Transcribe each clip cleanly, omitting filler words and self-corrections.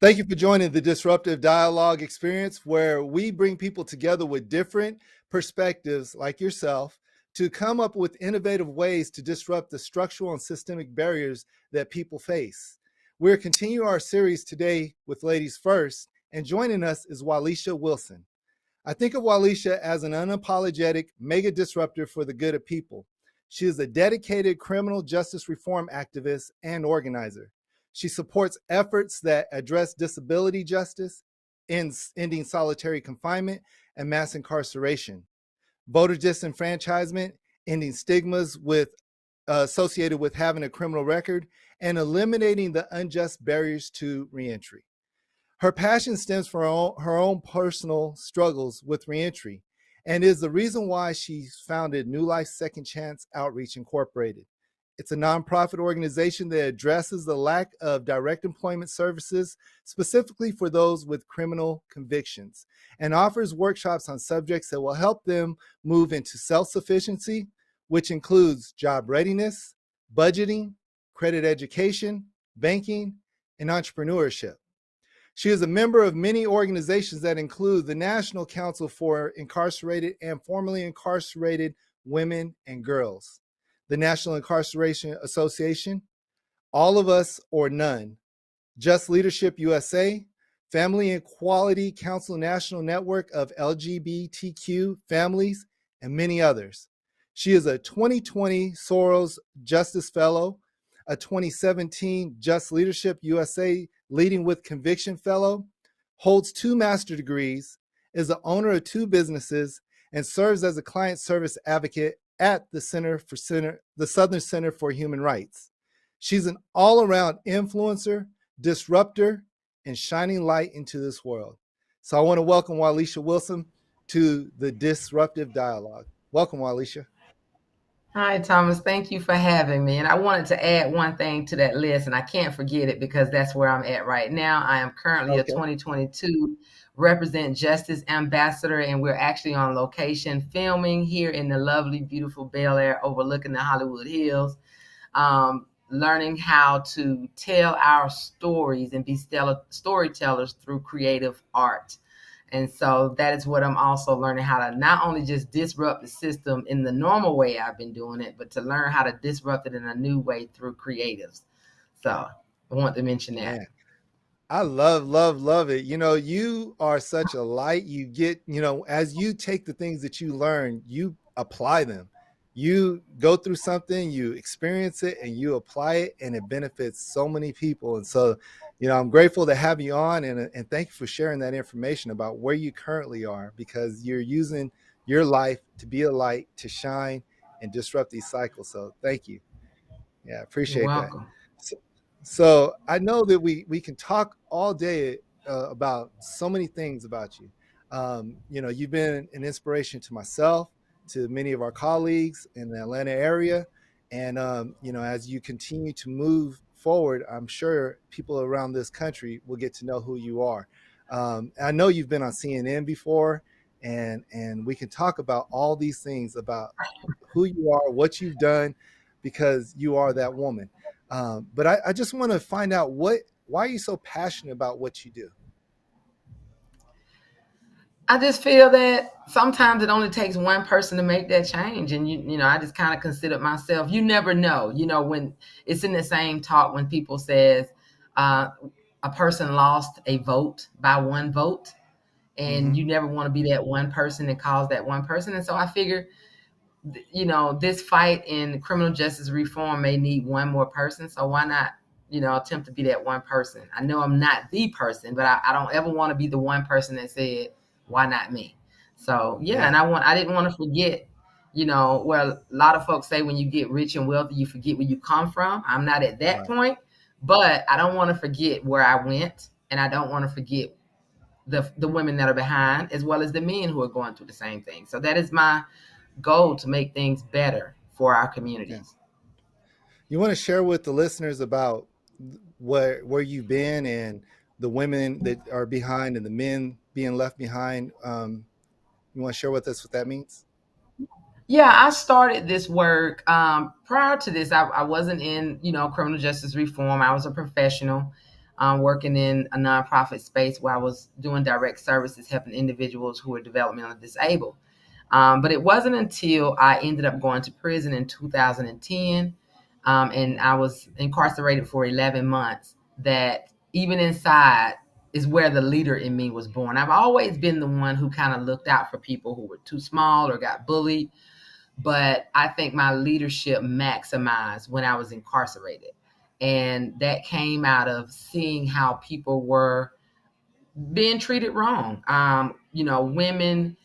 Thank you for joining the Disruptive Dialogue experience, where we bring people together with different perspectives, like yourself, to come up with innovative ways to disrupt the structural and systemic barriers that people face. We're continuing our series today with Ladies First, and joining us is Walisha Wilson. I think of Walisha as an unapologetic mega disruptor for the good of people. She is a dedicated criminal justice reform activist and organizer. She supports efforts that address disability justice, ending solitary confinement and mass incarceration, voter disenfranchisement, ending stigmas associated with having a criminal record, and eliminating the unjust barriers to reentry. Her passion stems from her own personal struggles with reentry and is the reason why she founded New Life Second Chance Outreach Incorporated. It's a nonprofit organization that addresses the lack of direct employment services, specifically for those with criminal convictions, and offers workshops on subjects that will help them move into self-sufficiency, which includes job readiness, budgeting, credit education, banking, and entrepreneurship. She is a member of many organizations that include the National Council for Incarcerated and Formerly Incarcerated Women and Girls, the National Incarceration Association, All of Us or None, Just Leadership USA, Family Equality Council National Network of LGBTQ families, and many others. She is a 2020 Soros Justice Fellow, a 2017 Just Leadership USA Leading with Conviction Fellow, holds 2 master's degrees, is the owner of 2 businesses, and serves as a client service advocate at the Southern Center for Human Rights. She's an all-around influencer, disruptor, and shining light into this world. So I want to welcome Walisha Wilson to the Disruptive Dialogue. Welcome, Walisha. Hi, Thomas. Thank you for having me. And I wanted to add one thing to that list, and I can't forget it because that's where I'm at right now. I am currently a 2022 Represent Justice Ambassador, and we're actually on location filming here in the lovely, beautiful Bel Air overlooking the Hollywood Hills, learning how to tell our stories and be storytellers through creative art. And so that is what I'm also learning, how to not only just disrupt the system in the normal way I've been doing it, but to learn how to disrupt it in a new way through creatives. So I want to mention that. Man, I love it. You are such a light. You get, as you take the things that you learn, you apply them. You go through something, you experience it, and you apply it, and it benefits so many people. And so, I'm grateful to have you on, and thank you for sharing that information about where you currently are, because you're using your life to be a light, to shine, and disrupt these cycles. So thank you. Yeah, I You're appreciate that. welcome. So I know that we can talk all day about so many things about you. You've been an inspiration to myself, to many of our colleagues in the Atlanta area, and as you continue to move forward, I'm sure people around this country will get to know who you are. I know you've been on CNN before, and we can talk about all these things about who you are, what you've done, because you are that woman. But I just want to find out why are you so passionate about what you do? I just feel that sometimes it only takes one person to make that change. And, I just kind of consider myself, you never know, when it's in the same talk, when people says a person lost a vote by one vote, and you never want to be that one person and cause that one person. And so I figure, this fight in criminal justice reform may need one more person. So why not, attempt to be that one person? I know I'm not the person, but I don't ever want to be the one person that said, why not me? So, and I didn't want to forget, where a lot of folks say when you get rich and wealthy, you forget where you come from. I'm not at that point, but I don't want to forget where I went, and I don't want to forget the women that are behind, as well as the men who are going through the same thing. So that is my goal, to make things better for our communities. You want to share with the listeners about where you've been and the women that are behind and the men being left behind. You want to share with us what that means? Yeah, I started this work. Prior to this, I wasn't in, criminal justice reform. I was a professional. working in a nonprofit space where I was doing direct services, helping individuals who were developmentally disabled. But it wasn't until I ended up going to prison in 2010, and I was incarcerated for 11 months, that even inside is where the leader in me was born. I've always been the one who kind of looked out for people who were too small or got bullied, but I think my leadership maximized when I was incarcerated. And that came out of seeing how people were being treated wrong. Women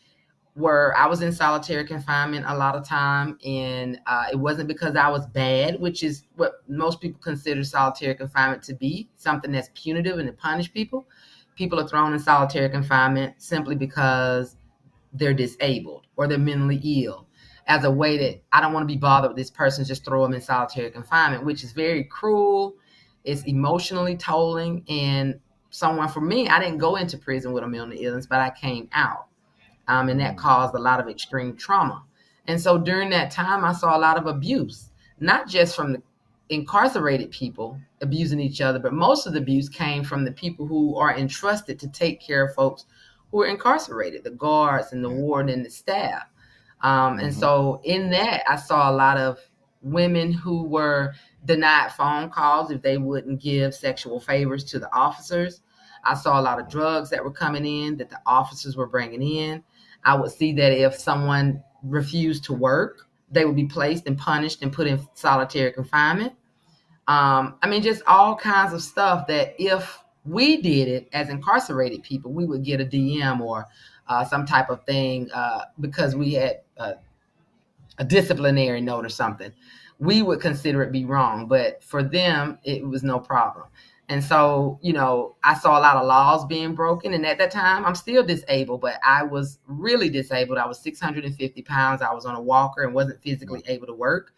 were, I was in solitary confinement a lot of time, and it wasn't because I was bad, which is what most people consider solitary confinement to be, something that's punitive and to punish people. People are thrown in solitary confinement simply because they're disabled or they're mentally ill, as a way that I don't want to be bothered with this person, just throw them in solitary confinement, which is very cruel. It's emotionally tolling. And someone, for me, I didn't go into prison with a mental illness, but I came out, and that caused a lot of extreme trauma. And so during that time, I saw a lot of abuse, not just from the incarcerated people abusing each other, but most of the abuse came from the people who are entrusted to take care of folks who are incarcerated, the guards and the Yeah. warden and the staff. And Hmm. so in that, I saw a lot of women who were denied phone calls if they wouldn't give sexual favors to the officers. I saw a lot of drugs that were coming in that the officers were bringing in. I would see that if someone refused to work, they would be placed and punished and put in solitary confinement. Just all kinds of stuff that if we did it as incarcerated people, we would get a DM or some type of thing because we had a disciplinary note or something. We would consider it be wrong, but for them, it was no problem. And so, I saw a lot of laws being broken. And at that time, I'm still disabled, but I was really disabled. I was 650 pounds. I was on a walker and wasn't Wow. physically able to work.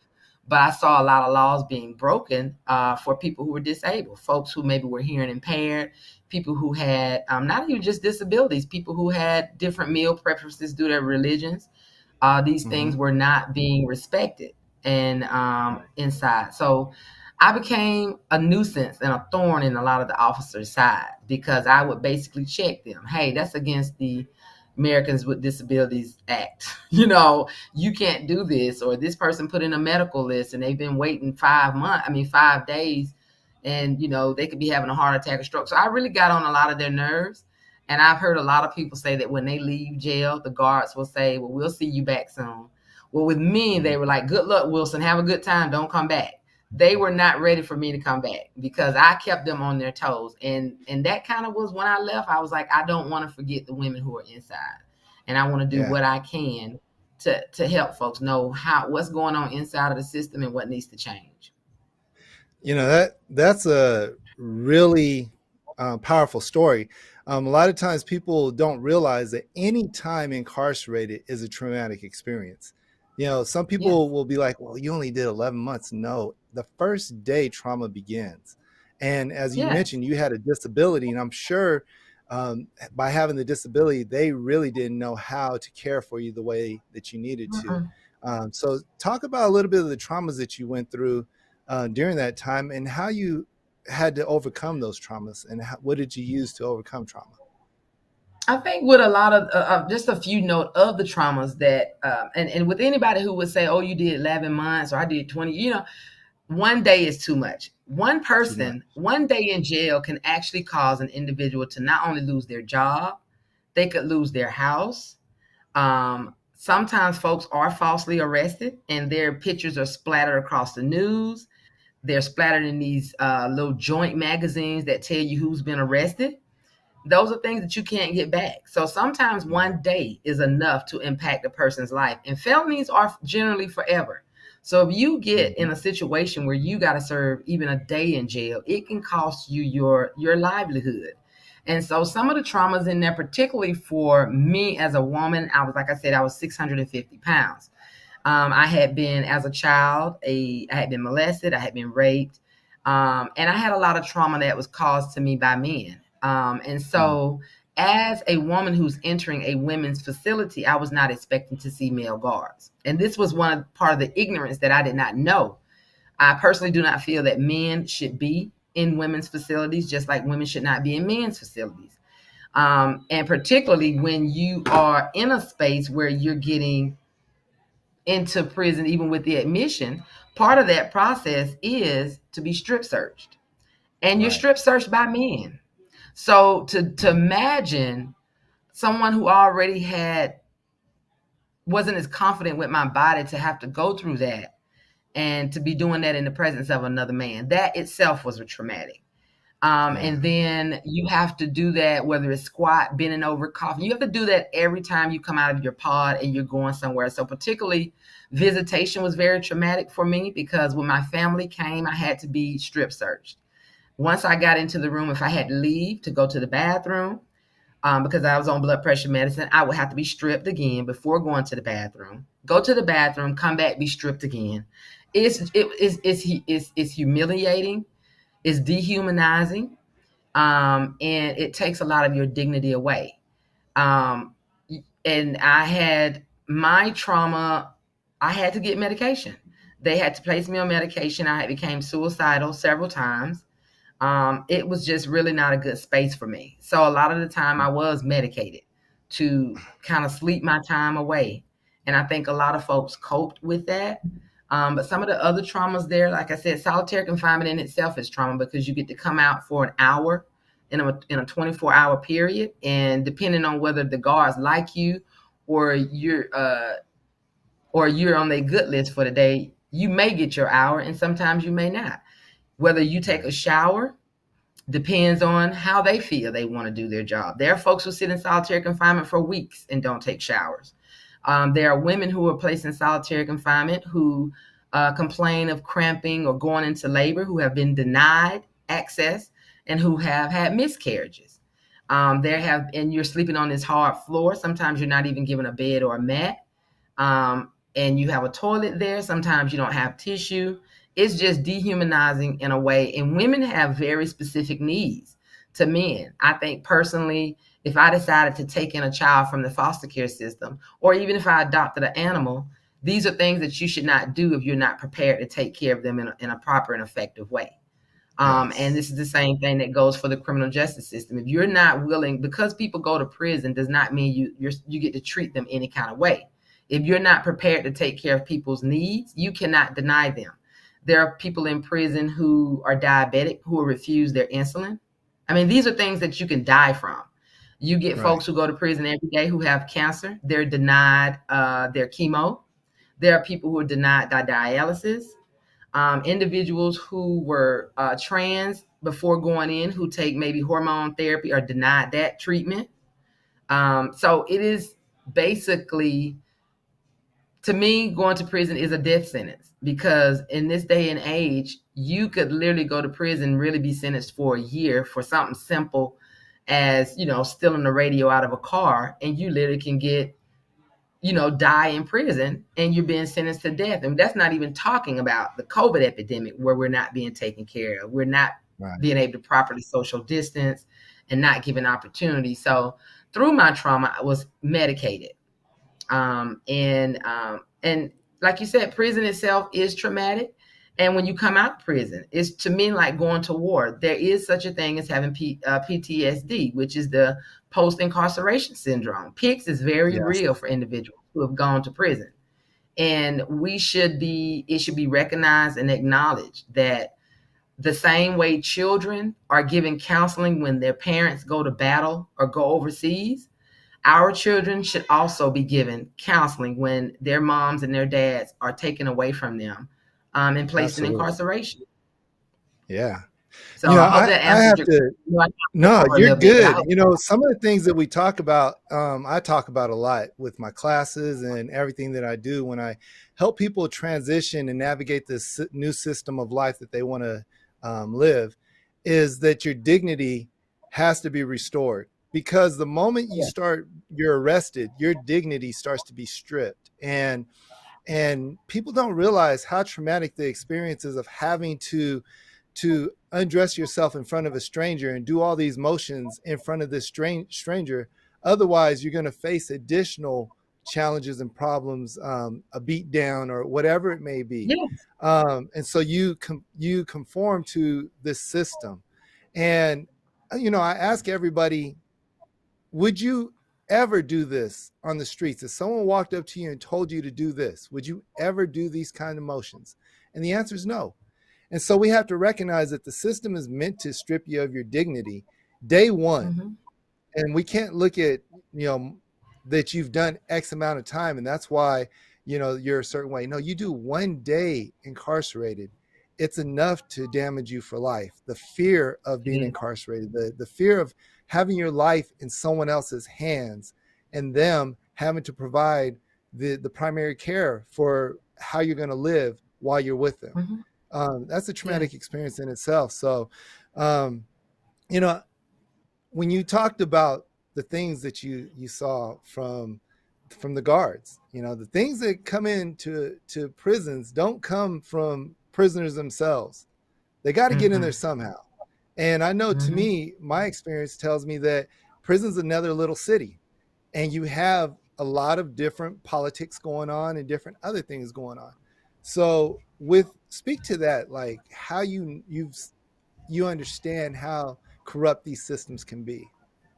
But I saw a lot of laws being broken for people who were disabled, folks who maybe were hearing impaired, people who had not even just disabilities, people who had different meal preferences due to their religions. These Hmm. things were not being respected and inside. So I became a nuisance and a thorn in a lot of the officers' side because I would basically check them. Hey, that's against the Americans with Disabilities Act. You can't do this, or this person put in a medical list and they've been waiting 5 months, 5 days, and they could be having a heart attack or stroke. So I really got on a lot of their nerves. And I've heard a lot of people say that when they leave jail, the guards will say, well, we'll see you back soon. Well, with me, they were like, good luck, Wilson. Have a good time. Don't come back. They were not ready for me to come back because I kept them on their toes. And that kind of was when I left. I was like, I don't want to forget the women who are inside. And I want to do Yeah. what I can to help folks know what's going on inside of the system and what needs to change. That's a really powerful story. A lot of times people don't realize that any time incarcerated is a traumatic experience. Some people Yes. will be like, well, you only did 11 months. No, the first day trauma begins. And as you Yes. mentioned, you had a disability, and I'm sure by having the disability, they really didn't know how to care for you the way that you needed to. Mm-mm. So, talk about a little bit of the traumas that you went through during that time and how you had to overcome those traumas, and what did you use to overcome trauma? I think with a lot of just a few note of the traumas that, and with anybody who would say, "Oh, you did 11 months," or "I did 20," one day is too much. One Too much. person, one day in jail can actually cause an individual to not only lose their job, they could lose their house. Sometimes folks are falsely arrested, and their pictures are splattered across the news. They're splattered in these little joint magazines that tell you who's been arrested. Those are things that you can't get back. So sometimes Mhm. one day is enough to impact a person's life. And felonies are generally forever. So if you get Mhm. in a situation where you got to serve even a day in jail, it can cost you your livelihood. And so some of the traumas in there, particularly for me as a woman, like I said, I was 650 pounds. I had been, as a child, I had been molested, I had been raped, and I had a lot of trauma that was caused to me by men. And Mhm. so, as a woman who's entering a women's facility, I was not expecting to see male guards, and this was part of the ignorance that I did not know. I personally do not feel that men should be in women's facilities, just like women should not be in men's facilities. And particularly when you are in a space where you're getting into prison, even with the admission, part of that process is to be strip searched. And you're Right. strip searched by men. So to imagine someone who already wasn't as confident with my body to have to go through that and to be doing that in the presence of another man, that itself was a traumatic. Yeah. And then you have to do that, whether it's squat, bending over, coughing. You have to do that every time you come out of your pod and you're going somewhere. So particularly visitation was very traumatic for me because when my family came, I had to be strip searched. Once I got into the room, if I had to leave to go to the bathroom, because I was on blood pressure medicine, I would have to be stripped again before going to the bathroom. Go to the bathroom, come back, be stripped again. It's humiliating. It's dehumanizing, and it takes a lot of your dignity away. Um, and I had my trauma. I had to get medication. They had to place me on medication. I became suicidal several times. It was just really not a good space for me. So a lot of the time I was medicated to kind of sleep my time away. And I think a lot of folks coped with that. But some of the other traumas there, like I said, solitary confinement in itself is trauma because you get to come out for an hour in a 24-hour period. And depending on whether the guards like you or you're on their good list for the day, you may get your hour and sometimes you may not. Whether you take a shower depends on how they feel they want to do their job. There are folks who sit in solitary confinement for weeks and don't take showers. There are women who are placed in solitary confinement who complain of cramping or going into labor, who have been denied access and who have had miscarriages. And you're sleeping on this hard floor. Sometimes you're not even given a bed or a mat. And you have a toilet there. Sometimes you don't have tissue. It's just dehumanizing in a way. And women have very specific needs to men. I think personally, if I decided to take in a child from the foster care system, or even if I adopted an animal, these are things that you should not do if you're not prepared to take care of them in a proper and effective way. And Yes. this is the same thing that goes for the criminal justice system. If you're not willing, because people go to prison does not mean you get to treat them any kind of way. If you're not prepared to take care of people's needs, you cannot deny them. There are people in prison who are diabetic, who will refuse their insulin. I mean, these are things that you can die from. You get Right. folks who go to prison every day who have cancer. They're denied their chemo. There are people who are denied dialysis. Individuals who were trans before going in, who take maybe hormone therapy, are denied that treatment. So it is basically, to me, going to prison is a death sentence because in this day and age, you could literally go to prison, really be sentenced for a year for something simple as, stealing the radio out of a car, and you literally can get, die in prison and you're being sentenced to death. And that's not even talking about the COVID epidemic where we're not being taken care of. We're not Right. being able to properly social distance and not given opportunity. So through my trauma, I was medicated. And like you said, prison itself is traumatic. And when you come out of prison, it's to me like going to war. There is such a thing as having PTSD, which is the post-incarceration syndrome. PICS is very Yes. real for individuals who have gone to prison. And it should be recognized and acknowledged that the same way children are given counseling when their parents go to battle or go overseas, our children should also be given counseling when their moms and their dads are taken away from them and placed in Absolutely. incarceration. Yeah. So I hope that I answered have your to. question. I talked No, over a you're little bit, but I good. hope. Some of the things that we talk about, I talk about a lot with my classes and everything that I do when I help people transition and navigate this new system of life that they want to live, is that your dignity has to be restored. Because the moment you're arrested, your dignity starts to be stripped. And people don't realize how traumatic the experience is of having to undress yourself in front of a stranger and do all these motions in front of this stranger. Otherwise, you're going to face additional challenges and problems, a beat down or whatever it may be. Yes. And so you conform to this system. And I ask everybody, would you ever do this on the streets? If someone walked up to you and told you to do this, would you ever do these kind of motions? And the answer is no. And so we have to recognize that the system is meant to strip you of your dignity day one. Mm-hmm. And we can't look at, that you've done X amount of time. And that's why, you're a certain way. No, you do one day incarcerated. It's enough to damage you for life. The fear of It being is. incarcerated, the fear of having your life in someone else's hands and them having to provide the primary care for how you're going to live while you're with them. That's a traumatic Yes. experience in itself. So, um, you know, when you talked about the things that you saw from the guards, the things that come into prisons don't come from prisoners themselves. They got to get in there Mm-mm. somehow. And I know, to Mm-hmm. me, my experience tells me that prison's another little city, and you have a lot of different politics going on and different other things going on. So, with speak to that, like how you understand how corrupt these systems can be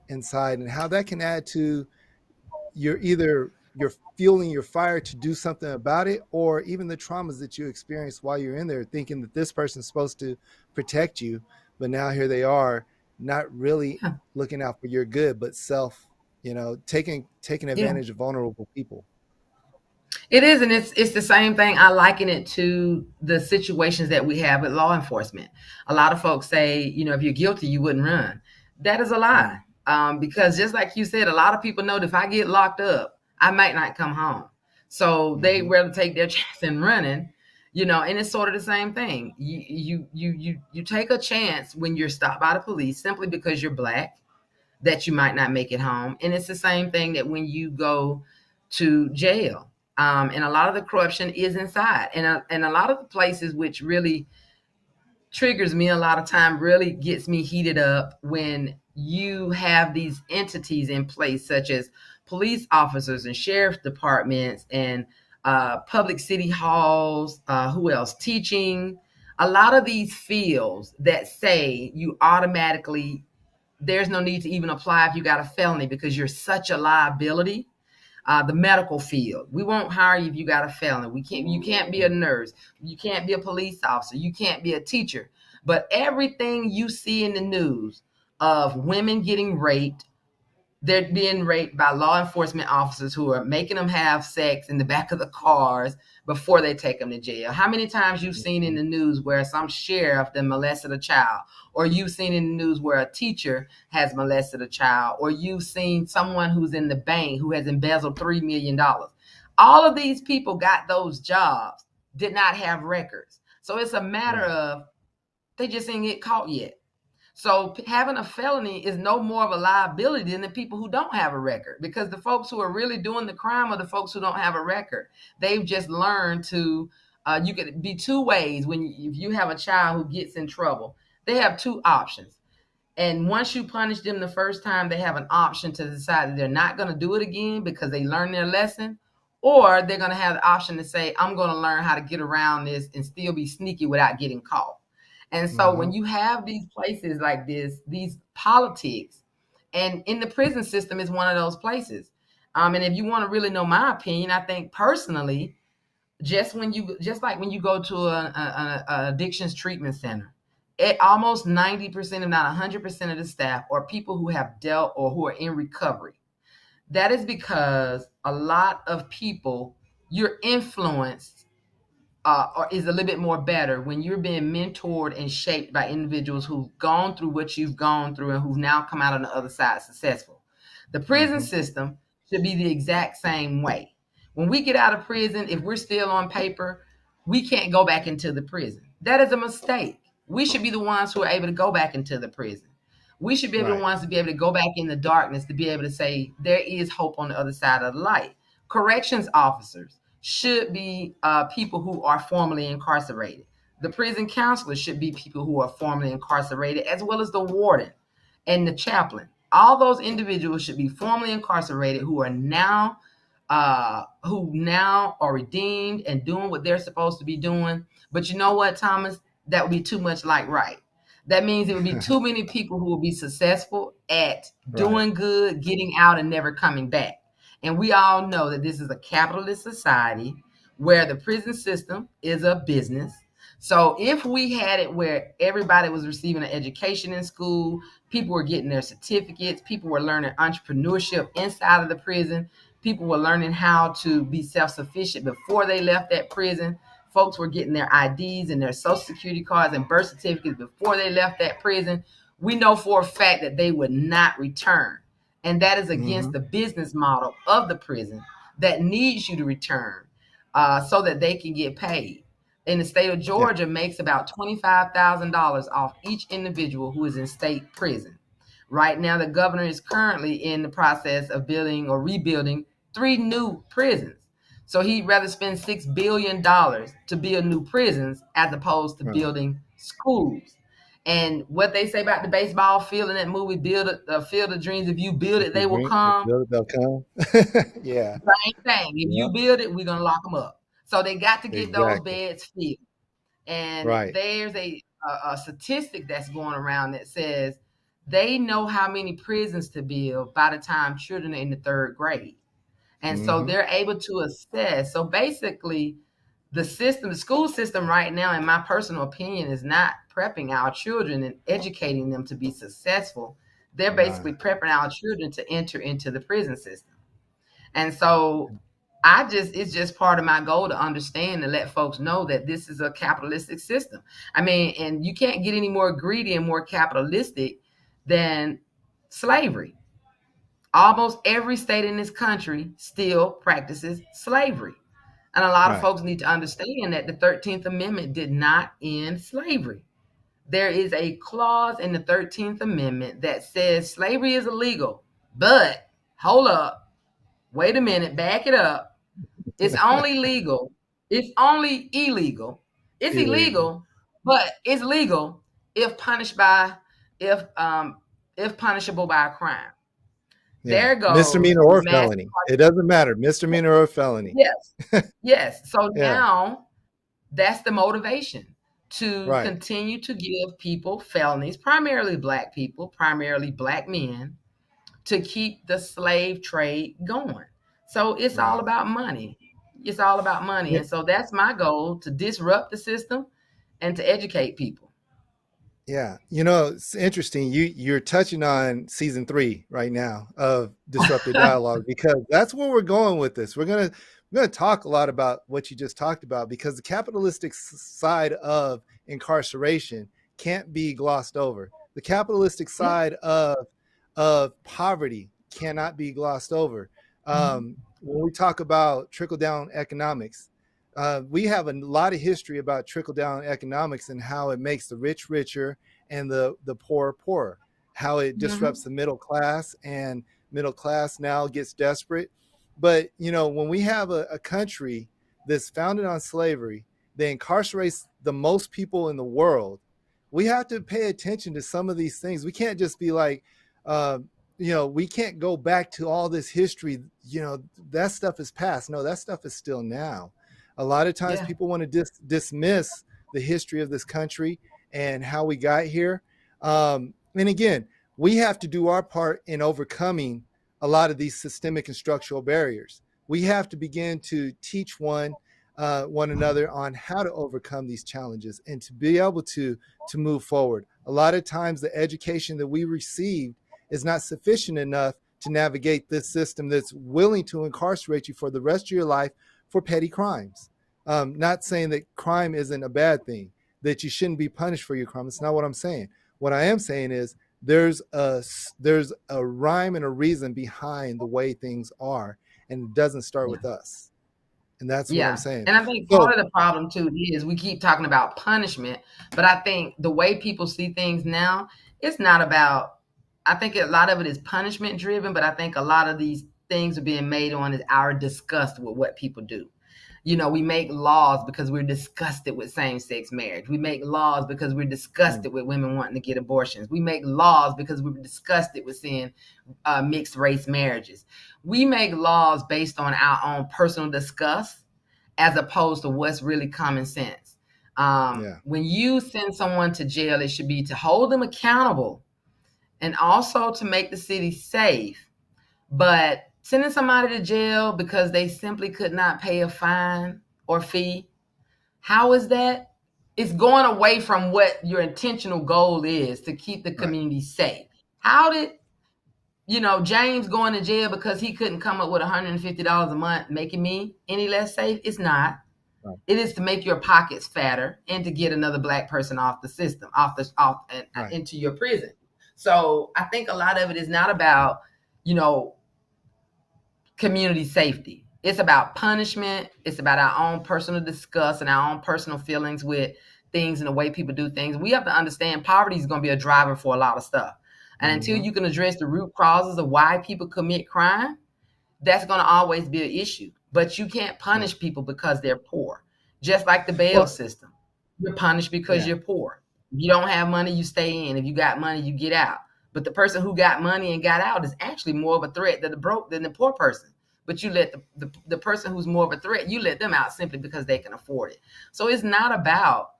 inside, and how that can add to you're fueling your fire to do something about it, or even the traumas that you experience while you're in there, thinking that this person's supposed to protect you, but now here they are, not really Yeah. looking out for your good, but taking Yeah. advantage of vulnerable people. It is, and it's the same thing. I liken it to the situations that we have with law enforcement. A lot of folks say, if you're guilty, you wouldn't run. That is a lie. Mm, Because just like you said, a lot of people know that if I get locked up, I might not come home. So they mm-hmm, rather take their chance in running, and it's sort of the same thing. You take a chance when you're stopped by the police simply because you're black, that you might not make it home. And it's the same thing that when you go to jail. And a lot of the corruption is inside. And a lot of the places which really triggers me a lot of time, really gets me heated up, when you have these entities in place, such as police officers and sheriff departments and public city halls, who else, teaching. A lot of these fields that say you automatically, there's no need to even apply if you got a felony because you're such a liability. The medical field, we won't hire you if you got a felony. You can't be a nurse, you can't be a police officer, you can't be a teacher. But everything you see in the news of women getting raped, they're being raped by law enforcement officers who are making them have sex in the back of the cars before they take them to jail. How many times you've seen in mm-hmm, the news where some sheriff then molested a child, or you've seen in the news where a teacher has molested a child, or you've seen someone who's in the bank who has embezzled $3 million. All of these people got those jobs, did not have records. So it's a matter right, of they just didn't get caught yet. So having a felony is no more of a liability than the people who don't have a record, because the folks who are really doing the crime are the folks who don't have a record. They've just learned to. You could be two ways if you have a child who gets in trouble. They have two options, and once you punish them the first time, they have an option to decide that they're not going to do it again because they learned their lesson, or they're going to have the option to say, I'm going to learn how to get around this and still be sneaky without getting caught. And so mm-hmm, when you have these places like this, these politics, and in the prison system is one of those places. And if you want to really know my opinion, I think personally, just like when you go to an addictions treatment center, almost 90%, if not 100% of the staff are people who have dealt or who are in recovery. That is because a lot of people, you're influenced, or is a little bit more better when you're being mentored and shaped by individuals who've gone through what you've gone through and who've now come out on the other side successful. The prison mm-hmm, system should be the exact same way. When we get out of prison, if we're still on paper, we can't go back into the prison. That is a mistake. We should be the ones who are able to go back into the prison. We should be able to right, ones to be able to go back in the darkness, to be able to say there is hope on the other side of the light. Corrections officers should be people who are formerly incarcerated. The prison counselors should be people who are formerly incarcerated, as well as the warden and the chaplain. All those individuals should be formerly incarcerated who are now who now are redeemed and doing what they're supposed to be doing. But you know what, Thomas? That would be too much like right. That means it would be too many people who will be successful at Right. doing good, getting out, and never coming back. And we all know that this is a capitalist society where the prison system is a business. So if we had it where everybody was receiving an education in school, people were getting their certificates, people were learning entrepreneurship inside of the prison, people were learning how to be self-sufficient before they left that prison, folks were getting their IDs and their social security cards and birth certificates before they left that prison, we know for a fact that they would not return. And that is against Hmm. the business model of the prison that needs you to return so that they can get paid. In the state of Yeah. Georgia, makes about $25,000 off each individual who is in state prison. Right now, the governor is currently in the process of building or rebuilding 3 new prisons. So he'd rather spend $6 billion to build new prisons as opposed to Right. building schools. And what they say about the baseball field in that movie, "Build a Field of Dreams." If you build it, If you they will drink, if come. you they'll come. Yeah. Same thing. If Yeah. you build it, we're gonna lock them up. So they got to get those Exactly. beds filled. And Right. there's a statistic that's going around that says they know how many prisons to build by the time children are in the third grade. And so Hmm. they're able to assess. So basically, the school system right now, in my personal opinion, is not prepping our children and educating them to be successful. They're basically Right. prepping our children to enter into the prison system. And so it's just part of my goal to understand and let folks know that this is a capitalistic system. I mean, and you can't get any more greedy and more capitalistic than slavery. Almost every state in this country still practices slavery. And a lot of Right. folks need to understand that the 13th Amendment did not end slavery. There is a clause in the 13th Amendment that says slavery is illegal. But hold up, wait a minute, back it up. It's only legal. It's only illegal. It's Illegal. illegal, but it's legal if punished by if um if punishable by a crime. Yeah. There goes Misdemeanor or mass. felony. It doesn't matter. Misdemeanor or felony. Yes, yes. So Yeah. now that's the motivation to Right. continue to give people felonies, primarily black people, primarily black men, to keep the slave trade going. So it's all Right. about money. It's all about money. Yeah. And so that's my goal, to disrupt the system and to educate people. Yeah, you know, it's interesting. You're touching on season 3 right now of Disruptive Dialogue because that's where we're going with this. We're gonna talk a lot about what you just talked about because the capitalistic side of incarceration can't be glossed over. The capitalistic Yeah. side of poverty cannot be glossed over. When we talk about trickle down economics, we have a lot of history about trickle down economics and how it makes the rich richer and the poor poorer, how it disrupts Mm-hmm. the middle class and middle class now gets desperate. But you know, when we have a country that's founded on slavery that incarcerates the most people in the world, we have to pay attention to some of these things. We can't just be like, uh, you know, we can't go back to all this history. You know, that stuff is past. No, that stuff is still now. A lot of times Yeah. people want to dismiss the history of this country and how we got here. And again, we have to do our part in overcoming a lot of these systemic and structural barriers. We have to begin to teach one another on how to overcome these challenges and to be able to move forward. A lot of times, the education that we received is not sufficient enough to navigate this system that's willing to incarcerate you for the rest of your life for petty crimes. Not saying that crime isn't a bad thing, that you shouldn't be punished for your crime. It's not what I'm saying. What I am saying is there's a rhyme and a reason behind the way things are, and it doesn't start Yeah. with us. And that's what I'm Yeah. saying. And I think So part of the problem too is we keep talking about punishment, but I think the way people see things now, it's not about, I think a lot of it is punishment driven, but I think a lot of these things are being made on is our disgust with what people do. We make laws because we're disgusted with same-sex marriage. We make laws because we're disgusted with women wanting to get abortions. We make laws because we're disgusted with seeing mixed race marriages. We make laws based on our own personal disgust as opposed to what's really common sense. When you send someone to jail, it should be to hold them accountable and also to make the city safe. But sending somebody to jail because they simply could not pay a fine or fee, how is that? It's going away from what your intentional goal is, to keep the community safe. How did James going to jail because he couldn't come up with $150 a month making me any less safe? It's not. It is to make your pockets fatter and to get another Black person off the system, into your prison. So I think a lot of it is not about, community safety. It's about punishment. It's about our own personal disgust and our own personal feelings with things and the way people do things. We have to understand poverty is going to be a driver for a lot of stuff. And until you can address the root causes of why people commit crime, that's going to always be an issue. But you can't punish people because they're poor. Just like the bail system. You're punished because you're poor. If you don't have money, you stay in. If you got money, you get out. But the person who got money and got out is actually more of a threat than the poor person. But you let the person who's more of a threat, you let them out simply because they can afford it. So it's not about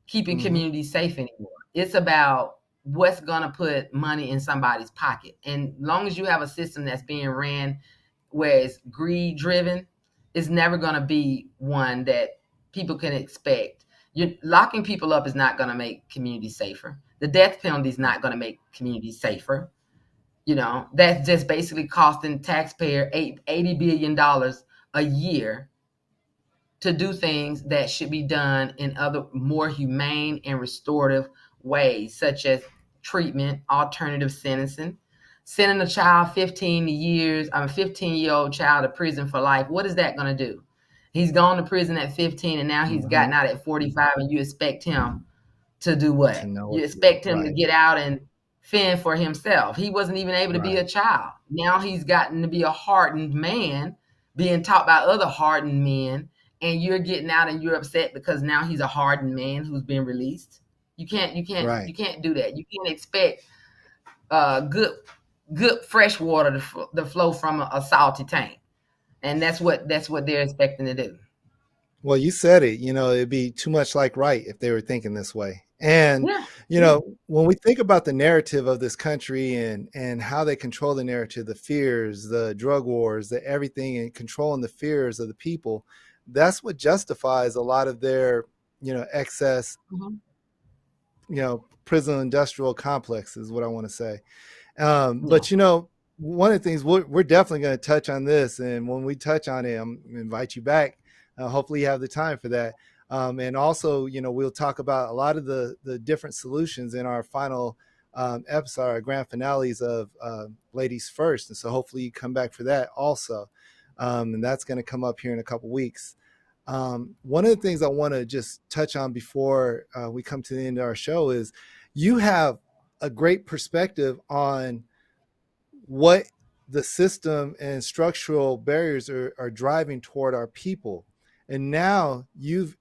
keeping communities safe anymore. It's about what's going to put money in somebody's pocket. And as long as you have a system that's being ran where it's greed driven, it's never going to be one that people can expect. Locking people up is not going to make communities safer. The death penalty is not going to make communities safer. That's just basically costing taxpayer $80 billion a year to do things that should be done in other more humane and restorative ways, such as treatment, alternative sentencing. Sending a child 15-year-old child to prison for life. What is that going to do? He's gone to prison at 15 and now he's gotten out at 45, and you expect him to do what? You expect him to get out and fend for himself. He wasn't even able to be a child. Now he's gotten to be a hardened man, being taught by other hardened men, and you're getting out and you're upset because now he's a hardened man who's been released. You can't do that. You can't expect good fresh water to flow from a salty tank. And that's what they're expecting to do. Well, you said it, it'd be too much like right if they were thinking this way. And, when we think about the narrative of this country and how they control the narrative, the fears, the drug wars, the everything, and controlling the fears of the people, that's what justifies a lot of their, excess, prison industrial complex is what I want to say. But, one of the things we're definitely going to touch on this. And when we touch on it, I'm going to invite you back. Hopefully you have the time for that. And also, we'll talk about a lot of the different solutions in our final episode, our grand finales of Ladies First. And so hopefully you come back for that also. And that's going to come up here in a couple weeks. One of the things I want to just touch on before we come to the end of our show is you have a great perspective on what the system and structural barriers are driving toward our people. And now you've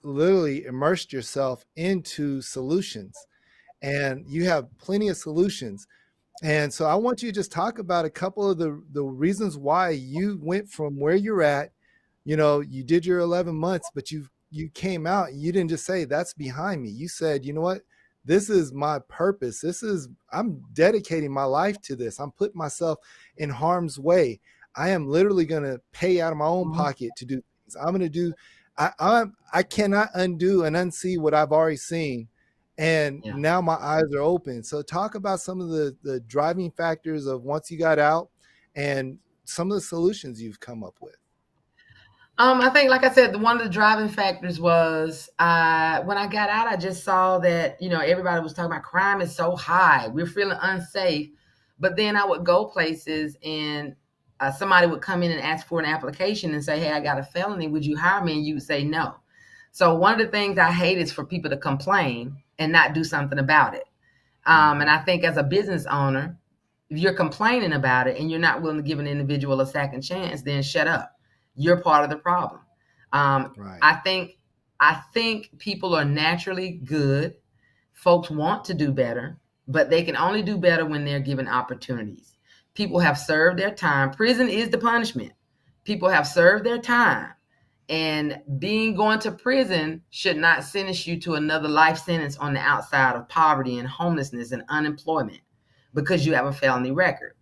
literally immersed yourself into solutions, and you have plenty of solutions. And so I want you to just talk about a couple of the reasons why you went from where you're at. You did your 11 months, but you came out and you didn't just say that's behind me. You said, you know what? This is my purpose. I'm dedicating my life to this. I'm putting myself in harm's way. I am literally going to pay out of my own pocket to do things. I'm going to do, I cannot undo and unsee what I've already seen. And now my eyes are open. So talk about some of the driving factors of once you got out and some of the solutions you've come up with. I think, like I said, one of the driving factors was when I got out, I just saw that, everybody was talking about crime is so high. We're feeling unsafe. But then I would go places and somebody would come in and ask for an application and say, hey, I got a felony. Would you hire me? And you would say no. So one of the things I hate is for people to complain and not do something about it. And I think as a business owner, if you're complaining about it and you're not willing to give an individual a second chance, then shut up. You're part of the problem. Um, Right. I think I think people are naturally good. Folks want to do better, but they can only do better when they're given opportunities. People have served their time. Prison is the punishment. People have served their time. And being going to prison should not sentence you to another life sentence on the outside of poverty and homelessness and unemployment because you have a felony record.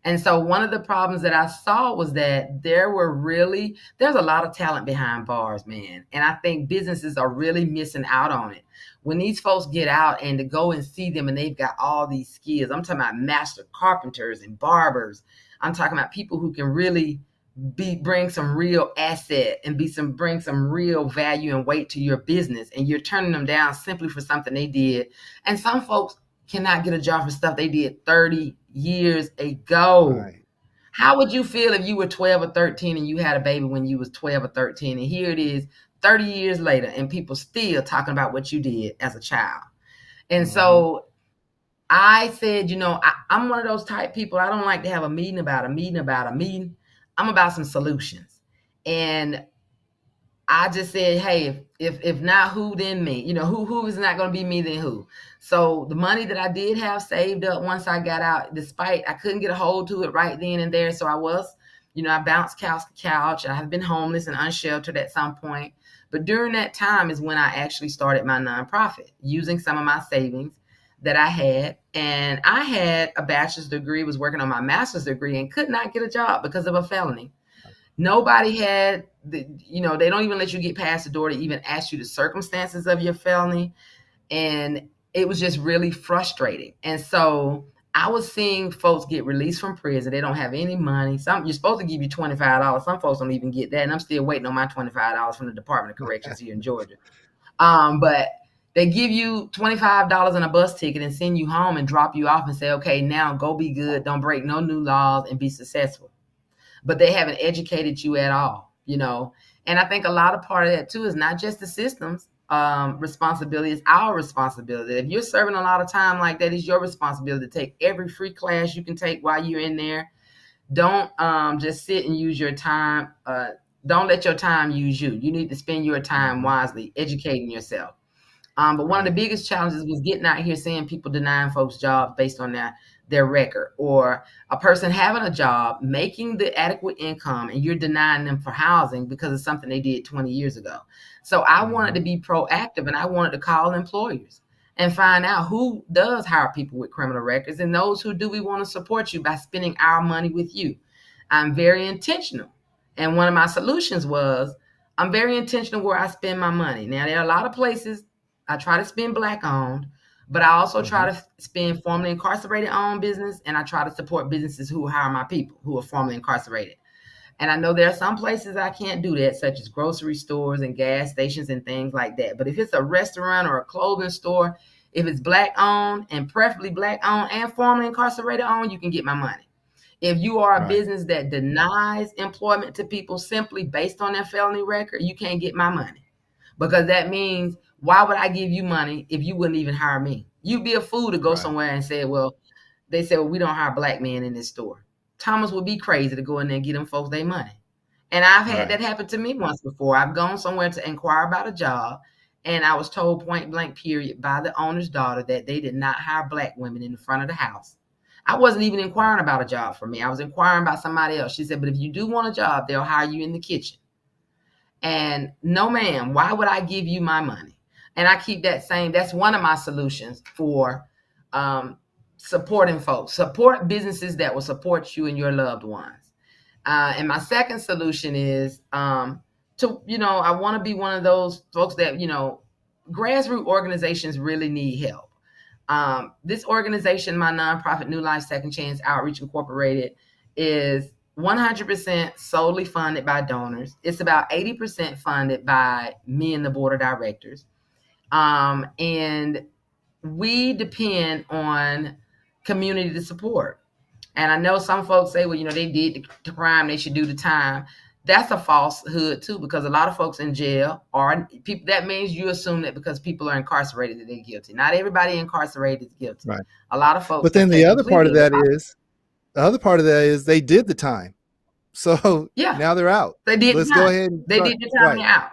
And so one of the problems that I saw was that there's a lot of talent behind bars, man. And I think businesses are really missing out on it. When these folks get out and to go and see them and they've got all these skills, I'm talking about master carpenters and barbers. I'm talking about people who can really bring some real asset and bring some real value and weight to your business, and you're turning them down simply for something they did. And some folks cannot get a job for stuff they did 30 years ago. Right. How would you feel if you were 12 or 13 and you had a baby when you was 12 or 13, and here it is 30 years later and people still talking about what you did as a child? And so I said, I'm one of those type people. I don't like to have a meeting about a meeting about a meeting. I'm about some solutions. And I just said, hey, if not who, then me. Who is not going to be me, then who? So the money that I did have saved up once I got out, despite I couldn't get a hold to it right then and there. So I bounced couch to couch. I have been homeless and unsheltered at some point. But during that time is when I actually started my nonprofit using some of my savings that I had. And I had a bachelor's degree, was working on my master's degree, and could not get a job because of a felony. Nobody had they don't even let you get past the door to even ask you the circumstances of your felony. And it was just really frustrating. And so I was seeing folks get released from prison. They don't have any money. You're supposed to give you $25. Some folks don't even get that. And I'm still waiting on my $25 from the Department of Corrections here in Georgia. But they give you $25 on a bus ticket and send you home and drop you off and say, okay, now go be good. Don't break no new laws and be successful. But they haven't educated you at all. And I think a lot of part of that too is not just the system's responsibility, it's our responsibility. If you're serving a lot of time like that, it's your responsibility to take every free class you can take while you're in there. Don't just sit and use your time. Don't let your time use you. You need to spend your time wisely, educating yourself. But one of the biggest challenges was getting out here seeing people denying folks jobs based on their record, or a person having a job, making the adequate income, and you're denying them for housing because of something they did 20 years ago. So I wanted to be proactive, and I wanted to call employers and find out who does hire people with criminal records, and those who do, we want to support you by spending our money with you. I'm very intentional. And one of my solutions was I'm very intentional where I spend my money. Now, there are a lot of places I try to spend Black owned, but I also try to spend formerly incarcerated owned business, and I try to support businesses who hire my people who are formerly incarcerated. And I know there are some places I can't do that, such as grocery stores and gas stations and things like that. But if it's a restaurant or a clothing store, if it's Black owned and preferably Black owned and formerly incarcerated owned, you can get my money. If you are a business that denies employment to people simply based on their felony record, you can't get my money. Because that means, why would I give you money if you wouldn't even hire me? You'd be a fool to go somewhere and say, they say, we don't hire Black men in this store. Thomas would be crazy to go in there and get them folks their money. And I've had that happen to me once before. I've gone somewhere to inquire about a job, and I was told point blank period by the owner's daughter that they did not hire Black women in the front of the house. I wasn't even inquiring about a job for me. I was inquiring about somebody else. She said, but if you do want a job, they'll hire you in the kitchen. And no, ma'am, why would I give you my money? And I keep that same. That's one of my solutions for supporting folks. Support businesses that will support you and your loved ones. And my second solution is I want to be one of those folks that, grassroots organizations really need help. This organization, my nonprofit, New Life Second Chance Outreach Incorporated, is 100% solely funded by donors. It's about 80% funded by me and the board of directors. And we depend on community to support. And I know some folks say, well, they did the crime, they should do the time. That's a falsehood too, because a lot of folks in jail are people. That means you assume that because people are incarcerated that they're guilty. Not everybody incarcerated is guilty. Right. A lot of folks. But then the other part of that is they did the time. So Yeah, now they're out. they did the Let's go time. ahead and They start. did the time. Right. They're out.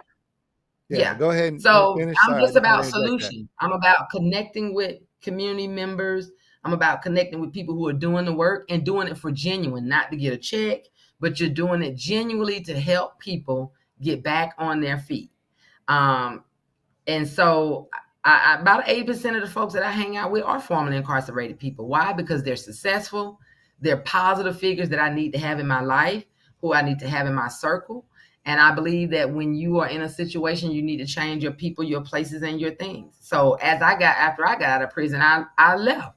Yeah. Yeah. Go ahead and So finish. I'm Sorry, I just didn't want about to interject that. solution. I'm about connecting with community members. I'm about connecting with people who are doing the work and doing it for genuine, not to get a check, but you're doing it genuinely to help people get back on their feet. Um, and so about 80% of the folks that I hang out with are formerly incarcerated people. Why? Because they're successful. They're positive figures that I need to have in my life, who I need to have in my circle. And I believe that when you are in a situation, you need to change your people, your places, and your things. So after I got out of prison, I left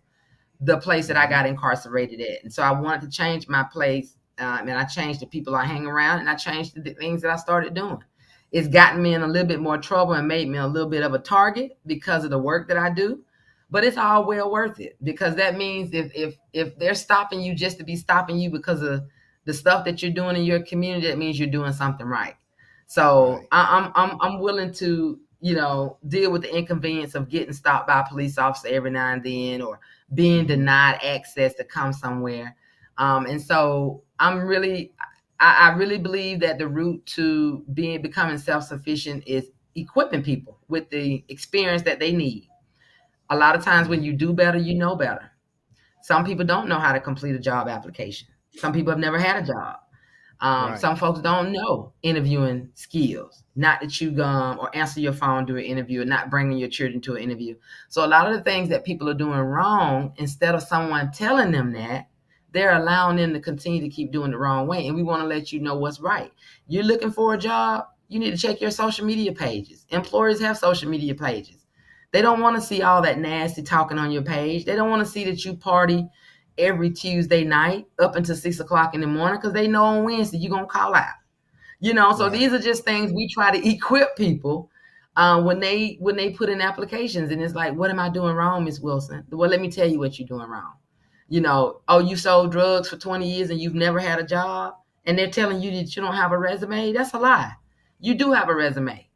the place that I Mhm. got incarcerated at. And so I wanted to change my place. And I changed the people I hang around, and I changed the things that I started doing. It's gotten me in a little bit more trouble and made me a little bit of a target because of the work that I do. But it's all well worth it, because that means if they're stopping you just to be stopping you because of the stuff that you're doing in your community, that means you're doing something right. So Right. I'm willing to, deal with the inconvenience of getting stopped by a police officer every now and then, or being Mhm. denied access to come somewhere. And so I really believe that the route to becoming self-sufficient is equipping people with the experience that they need. A lot of times when Mhm. you do better, you know better. Some people don't know how to complete a job application. Some people have never had a job. Right. Some folks don't know interviewing skills, not to chew gum or answer your phone during an interview, or not bringing your children to an interview. So a lot of the things that people are doing wrong, instead of someone telling them that, they're allowing them to continue to keep doing the wrong way. And we want to let you know what's right. You're looking for a job, you need to check your social media pages. Employers have social media pages. They don't want to see all that nasty talking on your page. They don't want to see that you party every Tuesday night up until 6 o'clock in the morning, because they know on Wednesday you're gonna call out. So Right. these are just things we try to equip people when they put in applications, and it's like, what am I doing wrong, Miss Wilson? Well, let me tell you what you're doing wrong. Oh, you sold drugs for 20 years and you've never had a job, and they're telling you that you don't have a resume. That's a lie. You do have a resume.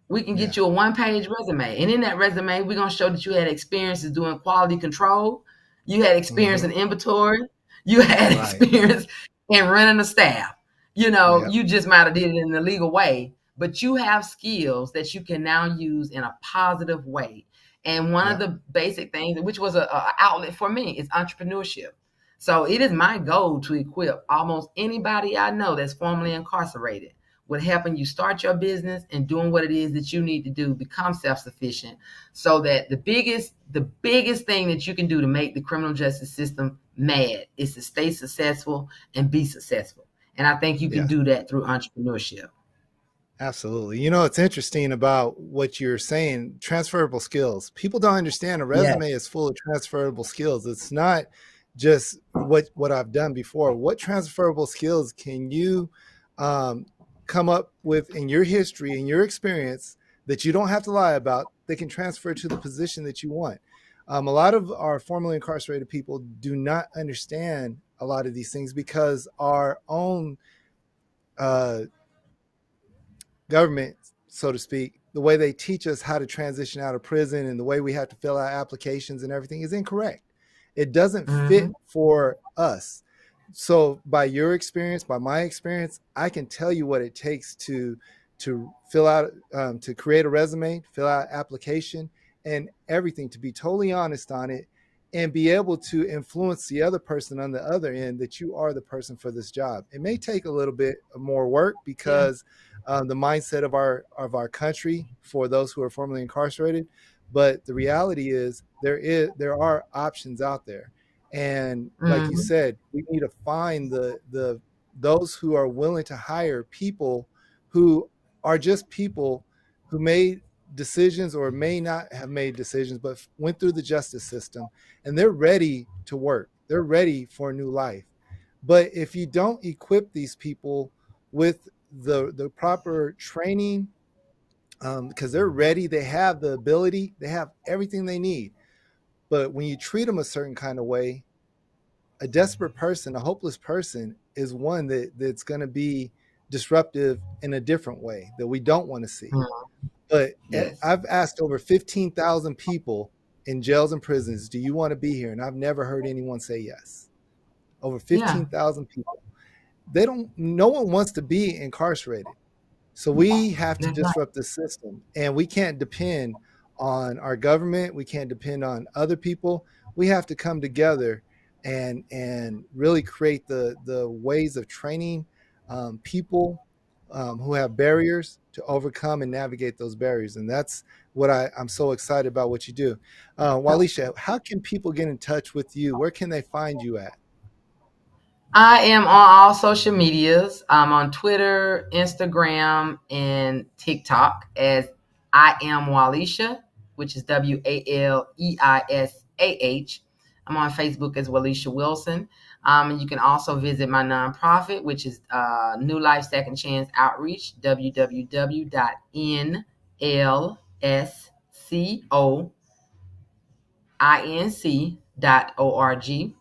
We can get Yeah. you a one-page resume. And in that resume, we're going to show that you had experiences doing quality control. You had experience in Mhm. inventory. You had Right. experience in running a staff. Yep. You just might have did it in a legal way, but you have skills that you can now use in a positive way. And one of Yep. the basic things, which was a outlet for me, is entrepreneurship. So it is my goal to equip almost anybody I know that's formerly incarcerated with helping you start your business and doing what it is that you need to do, become self-sufficient, so that the biggest thing that you can do to make the criminal justice system mad is to stay successful and be successful. And I think you can Yes. do that through entrepreneurship. Absolutely. It's interesting about what you're saying, transferable skills. People don't understand a Yes. resume is full of transferable skills. It's not just what I've done before. What transferable skills can you um, come up with in your history, in your experience, that you don't have to lie about, that can transfer to the position that you want? A lot of our formerly incarcerated people do not understand a lot of these things because our own uh, government, so to speak, the way they teach us how to transition out of prison and the way we have to fill out applications and everything is incorrect. It doesn't fit Mm-hmm. for us. So by your experience, by my experience, I can tell you what it takes to fill out, to create a resume, fill out application, and everything. To be totally honest on it, and be able to influence the other person on the other end that you are the person for this job. It may take a little bit more work Yeah. because the mindset of our country for those who are formerly incarcerated. But the reality is there are options out there, and like you Mm-hmm. said, we need to find the those who are willing to hire people who are just people who made decisions or may not have made decisions, but went through the justice system and they're ready to work. They're ready for a new life. But if you don't equip these people with the proper training, because they're ready, they have the ability, they have everything they need. But when you treat them a certain kind of way, a desperate person, a hopeless person, is one that's going to be disruptive in a different way that we don't want to see. Mm-hmm. But Yes. I've asked over 15,000 people in jails and prisons, do you want to be here? And I've never heard anyone say yes. Over Yeah. 15,000 people. no one wants to be incarcerated. So we have to That's right. disrupt the system, and we can't depend on our government. We can't depend on other people. We have to come together and really create the ways of training people who have barriers to overcome and navigate those barriers. And that's what I'm so excited about what you do. Walisha, how can people get in touch with you? Where can they find you at? I am on all social medias. I'm on Twitter, Instagram, and TikTok as I am Walisha, which is WALEISAH. I'm on Facebook as Walisha Wilson. And you can also visit my nonprofit, which is New Life Second Chance Outreach, www.nlscoinc.org.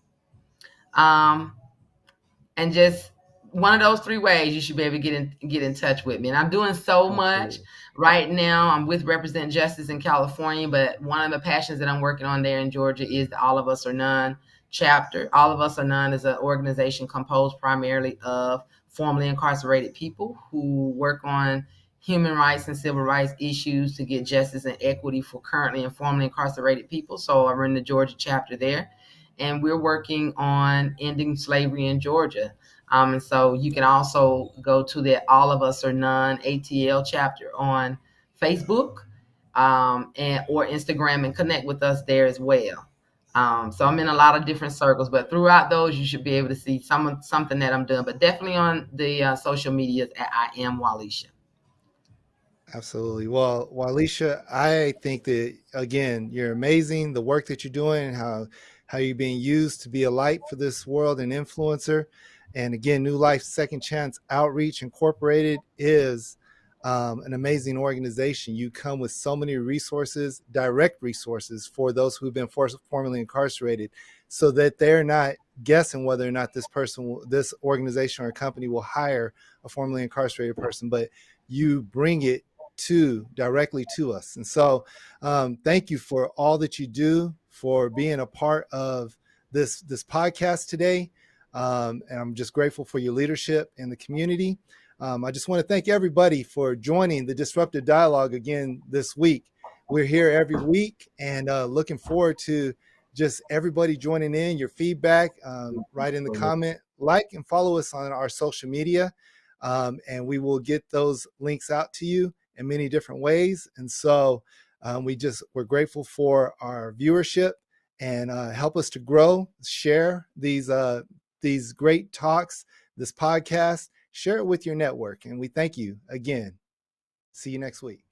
And just one of those three ways you should be able to get in touch with me. And I'm doing so much Absolutely. right now. I'm with Represent Justice in California, but one of the passions that I'm working on there in Georgia is the All of Us or None chapter. All of Us or None is an organization composed primarily of formerly incarcerated people who work on human rights and civil rights issues to get justice and equity for currently and formerly incarcerated people. So I'm in the Georgia chapter there, and we're working on ending slavery in Georgia. And so you can also go to the All of Us or None ATL chapter on Facebook, and or Instagram, and connect with us there as well. So I'm in a lot of different circles, but throughout those, you should be able to see something that I'm doing. But definitely on the social medias at I am Walisha. Absolutely. Well, Walisha, I think that again, you're amazing. The work that you're doing and how you're being used to be a light for this world and influencer. And again, New Life Second Chance Outreach Incorporated is an amazing organization. You come with so many resources, direct resources for those who've been formerly incarcerated, so that they're not guessing whether or not this organization or company will hire a formerly incarcerated person, but you bring it directly to us. And so thank you for all that you do, for being a part of this podcast today. And I'm just grateful for your leadership in the community. I just want to thank everybody for joining the Disruptive Dialogue again this week. We're here every week, and looking forward to just everybody joining in. Your feedback, write in the comment, like and follow us on our social media, and we will get those links out to you in many different ways. And so we're grateful for our viewership, and help us to grow, share these great talks, this podcast, share it with your network. And we thank you again. See you next week.